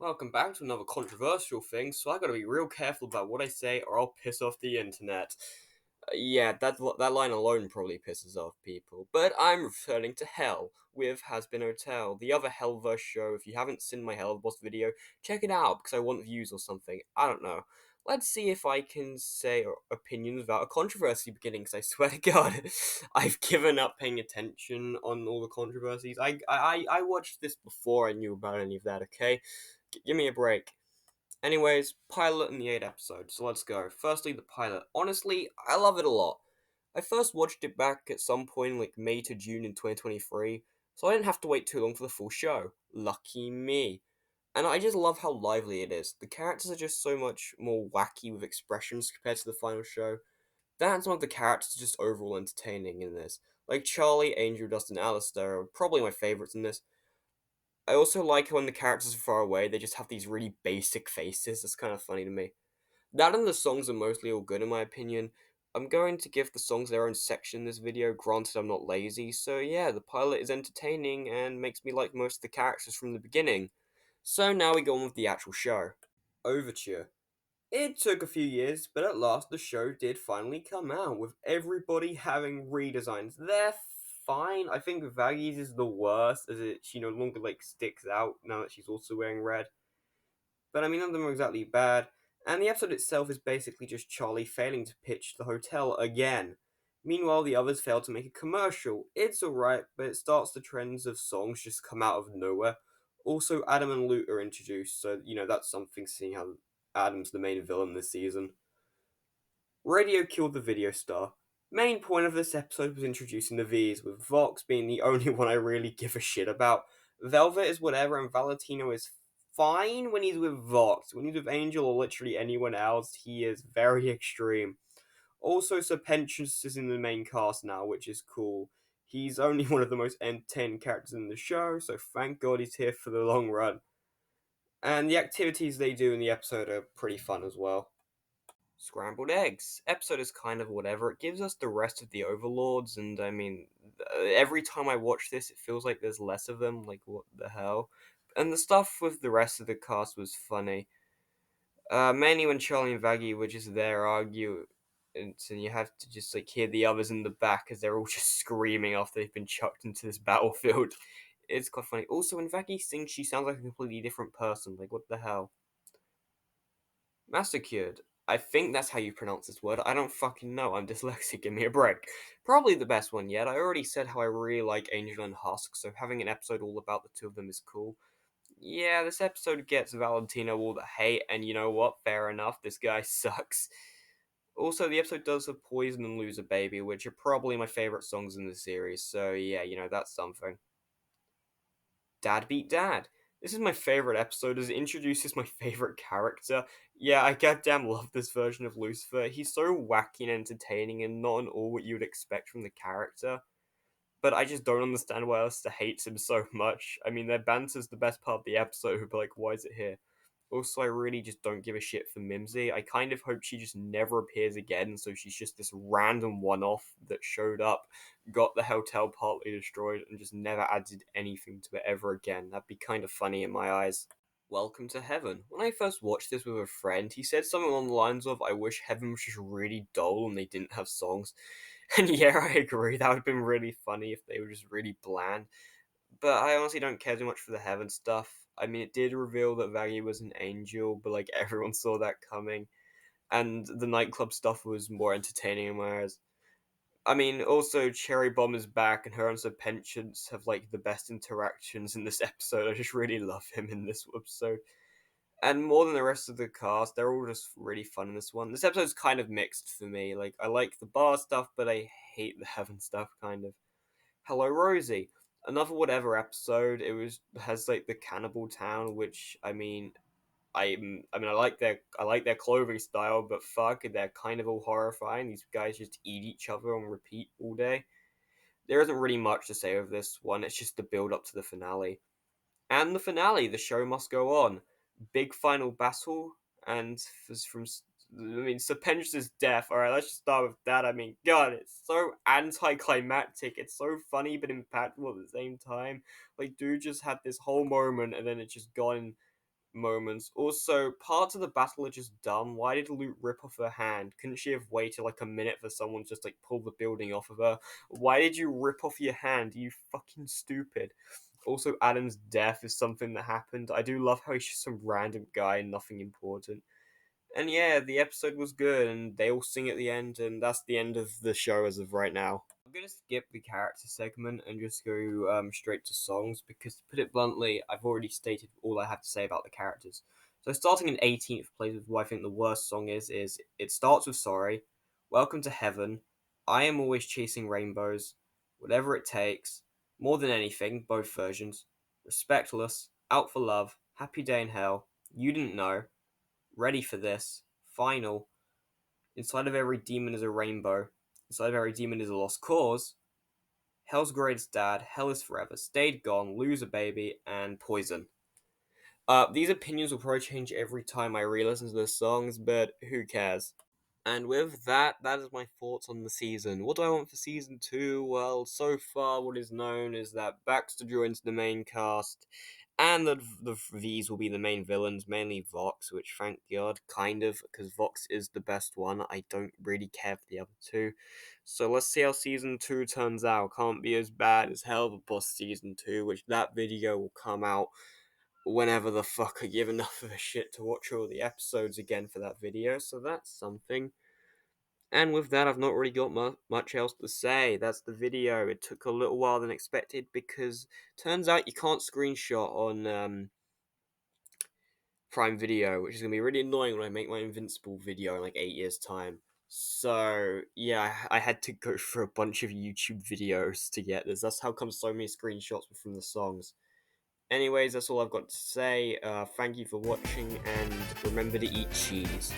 Welcome back to another controversial thing, so I gotta be real careful about what I say or I'll piss off the internet. Yeah, that line alone probably pisses off people. But I'm returning to Hell with Hazbin Hotel, the other Hellverse show. If you haven't seen my Hellboss video, check it out because I want views or something. I don't know. Let's see if I can say opinions without a controversy beginning, because I swear to God, I've given up paying attention on all the controversies. I watched this before I knew about any of that, okay? Give me a break. Anyways, pilot and the 8 episodes, so let's go. Firstly, the pilot. Honestly, I love it a lot. I first watched it back at some point like May to June in 2023, so I didn't have to wait too long for the full show. Lucky me. And I just love how lively it is. The characters are just so much more wacky with expressions compared to the final show. That's one of the characters just overall entertaining in this. Like Charlie, Angel, Dustin, Alistair are probably my favourites in this. I also like when the characters are far away, they just have these really basic faces. It's kind of funny to me. That and the songs are mostly all good in my opinion. I'm going to give the songs their own section in this video, granted I'm not lazy, so yeah, the pilot is entertaining and makes me like most of the characters from the beginning. So now we go on with the actual show. Overture. It took a few years, but at last the show did finally come out, with everybody having redesigns. They're fine. I think Vaggy's is the worst, as she no longer sticks out now that she's also wearing red. But I mean, none of them are exactly bad. And the episode itself is basically just Charlie failing to pitch the hotel again. Meanwhile, the others fail to make a commercial. It's alright, but it starts the trends of songs just come out of nowhere. Also, Adam and Lute are introduced, so that's something seeing how Adam's the main villain this season. Radio killed the video star. Main point of this episode was introducing the V's, with Vox being the only one I really give a shit about. Velvet is whatever, and Valentino is fine when he's with Vox. When he's with Angel or literally anyone else, he is very extreme. Also, Serpentius is in the main cast now, which is cool. He's only one of the most entertaining characters in the show, so thank God he's here for the long run. And the activities they do in the episode are pretty fun as well. Scrambled eggs. Episode is kind of whatever. It gives us the rest of the overlords, and I mean, every time I watch this, it feels like there's less of them. Like, what the hell? And the stuff with the rest of the cast was funny. Mainly when Charlie and Vaggy were just there argue, and you have to just hear the others in the back as they're all just screaming after they've been chucked into this battlefield. It's quite funny. Also, when Vaggy sings, she sounds like a completely different person. Like, what the hell? Massacred. I think that's how you pronounce this word. I don't fucking know. I'm dyslexic. Give me a break. Probably the best one yet. I already said how I really like Angel and Husk, so having an episode all about the two of them is cool. Yeah, this episode gets Valentino all the hate, and you know what? Fair enough. This guy sucks. Also, the episode does have Poison and Loser Baby, which are probably my favorite songs in the series, so yeah, that's something. Dad Beat Dad. This is my favorite episode as it introduces my favorite character. Yeah, I goddamn love this version of Lucifer. He's so wacky and entertaining and not at all what you would expect from the character. But I just don't understand why Alistair hates him so much. I mean, their banter's the best part of the episode, but why is it here? Also, I really just don't give a shit for Mimsy. I kind of hope she just never appears again, so she's just this random one off that showed up, got the hotel partly destroyed, and just never added anything to it ever again. That'd be kind of funny in my eyes. Welcome to Heaven. When I first watched this with a friend, he said something along the lines of, I wish Heaven was just really dull and they didn't have songs. And yeah, I agree, that would have been really funny if they were just really bland. But I honestly don't care too much for the Heaven stuff. I mean, it did reveal that Vaggy was an angel, but everyone saw that coming. And the nightclub stuff was more entertaining in my eyes. I mean, also Cherry Bomb is back, and her and Serpentience have the best interactions in this episode. I just really love him in this episode. And more than the rest of the cast, they're all just really fun in this one. This episode's kind of mixed for me. I like the bar stuff, but I hate the Heaven stuff, kind of. Hello Rosie. Another whatever episode. It has the cannibal town, which I like their clothing style, but fuck, they're kind of all horrifying. These guys just eat each other on repeat all day. There isn't really much to say of this one. It's just the build up to the finale. And the finale, the show must go on. Big final battle, and Serpentius' death. All right, let's just start with that. I mean, God, it's so anticlimactic. It's so funny but impactful at the same time. Dude just had this whole moment, and then it's just gone. moments. Also, parts of the battle are just dumb. Why did Luke rip off her hand? Couldn't she have waited like a minute for someone to just like pull the building off of her? Why did you rip off your hand? You fucking stupid. Also, Adam's death is something that happened. I do love how he's just some random guy and nothing important. And yeah, the episode was good, and they all sing at the end, and that's the end of the show as of right now. I'm gonna skip the character segment and just go straight to songs because, to put it bluntly, I've already stated all I have to say about the characters. So, starting in 18th place with what I think the worst song is it starts with Sorry, Welcome to Heaven, I Am Always Chasing Rainbows, Whatever It Takes, More Than Anything, both versions, Respectless, Out for Love, Happy Day in Hell, You Didn't Know, Ready for This, Final, Inside of Every Demon is a Rainbow, Inside of Every Demon is a Lost Cause, Hell's Greatest Dad, Hell is Forever, Stayed Gone, Loser Baby, and Poison. These opinions will probably change every time I re-listen to the songs, but who cares? And with that, that is my thoughts on the season. What do I want for season 2? Well, so far what is known is that Baxter joins the main cast, and that these will be the main villains, mainly Vox, which thank God, kind of, because Vox is the best one. I don't really care for the other two. So let's see how season 2 turns out. Can't be as bad as Hell of a Boss season 2, which that video will come out whenever the fuck I give enough of a shit to watch all the episodes again for that video, so that's something. And with that, I've not really got much else to say. That's the video. It took a little while than expected because turns out you can't screenshot on Prime Video, which is going to be really annoying when I make my Invincible video in like 8 years' time. So, yeah, I had to go for a bunch of YouTube videos to get this. That's how come so many screenshots were from the songs. Anyways, that's all I've got to say. Thank you for watching, and remember to eat cheese.